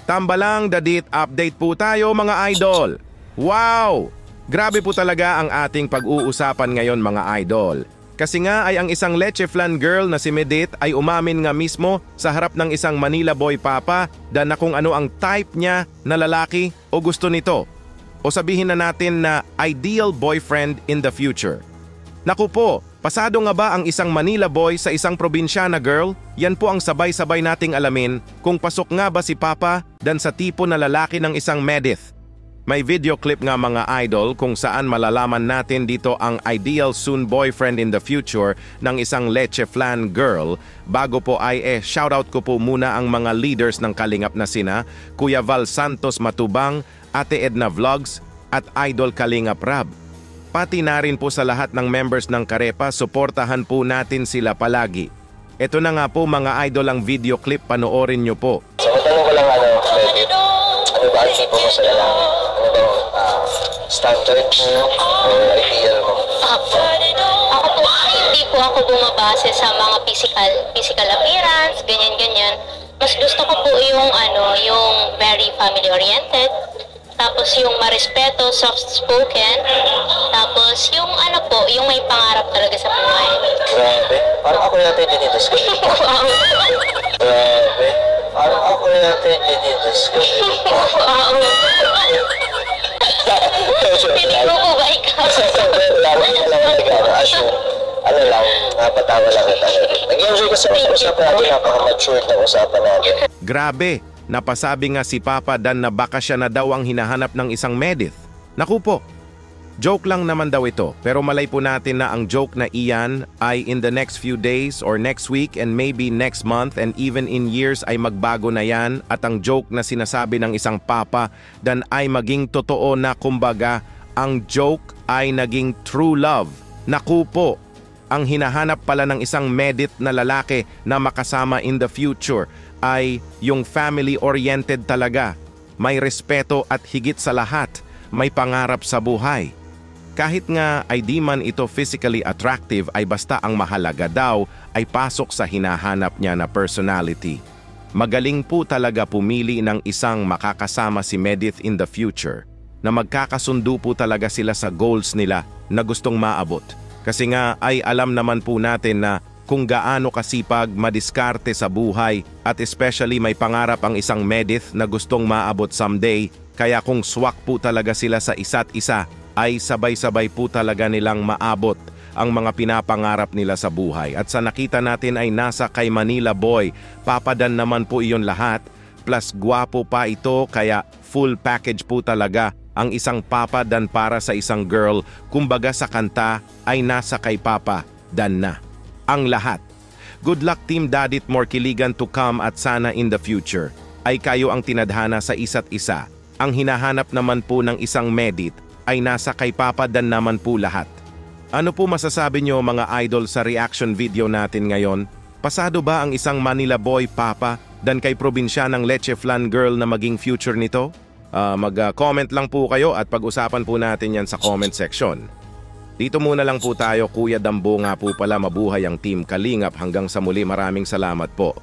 Tambalang Dadit update po tayo mga idol. Wow! Grabe po talaga ang ating pag-uusapan ngayon mga idol. Kasi nga ay ang isang leche flan girl na si Medit ay umamin nga mismo sa harap ng isang Manila boy papa na kung ano ang type niya na lalaki o gusto nito. O sabihin na natin na ideal boyfriend in the future. Naku po, pasado nga ba ang isang Manila boy sa isang probinsyana girl? Yan po ang sabay-sabay nating alamin kung pasok nga ba si Papa dan sa tipo na lalaki ng isang Medith. May video clip nga mga idol kung saan malalaman natin dito ang ideal soon boyfriend in the future ng isang leche flan girl. Bago po ay shoutout ko po muna ang mga leaders ng Kalingap na sina Kuya Val Santos Matubang, Ate Edna Vlogs at Idol Kalingap Rab. Pati na rin po sa lahat ng members ng Karepa, suportahan po natin sila palagi. Ito na nga po mga idol ang video clip, panoorin nyo po. So, tanong ko lang Freddy, ano ba ang tipo mo sa lalaki? Ano ba standard or ideal mo? Ako po, hindi po ako bumabase sa mga physical appearance, ganyan-ganyan. Mas gusto ko po yung very family oriented. Tapos yung marespeto, soft-spoken. Tapos yung yung may pangarap talaga sa buhay. Grabe. Parang ako natin dinidiscuss. Wow. Grabe. Parang ako natin dinidiscuss. Wow. Hindi ko po ba ikaw? Laro na lang nag-assume. Ano lang, napatawa lang ito. Nag-enjoy ko sa usapan natin, napaka-mature na usapan natin. Grabe, napasabi nga si Papa Dan na baka siya na daw ang hinahanap ng isang Medith. Naku po, joke lang naman daw ito, pero malay po natin na ang joke na iyan ay in the next few days or next week and maybe next month and even in years ay magbago na yan at ang joke na sinasabi ng isang Papa Dan ay maging totoo na kumbaga ang joke ay naging true love. Naku po, ang hinahanap pala ng isang Medith na lalaki na makasama in the future ay yung family-oriented talaga. May respeto at higit sa lahat, may pangarap sa buhay. Kahit nga ay di man ito physically attractive ay basta ang mahalaga daw ay pasok sa hinahanap niya na personality. Magaling po talaga pumili ng isang makakasama si Medith in the future na magkakasundo po talaga sila sa goals nila na gustong maabot. Kasi nga ay alam naman po natin na kung gaano kasipag madiskarte sa buhay at especially may pangarap ang isang Medith na gustong maabot someday, kaya kung swak po talaga sila sa isa't isa ay sabay-sabay po talaga nilang maabot ang mga pinapangarap nila sa buhay. At sa nakita natin ay nasa kay Manila boy, Papa Dan naman po iyon lahat, plus gwapo pa ito kaya full package po talaga ang isang Papa Dan para sa isang girl. Kumbaga sa kanta ay nasa kay Papa Dan na ang lahat. Good luck Team Dadit, more kiligan to come at sana in the future ay kayo ang tinadhana sa isa't isa. Ang hinahanap naman po ng isang Medith ay nasa kay Papa Dan naman po lahat. Ano po masasabi nyo mga idol sa reaction video natin ngayon? Pasado ba ang isang Manila boy Papa Dan kay probinsyanang leche flan girl na maging future nito? Mag-comment lang po kayo at pag-usapan po natin yan sa comment section. Dito muna lang po tayo, Kuya Dambo nga po pala, mabuhay ang Team Kalingap. Hanggang sa muli, maraming salamat po.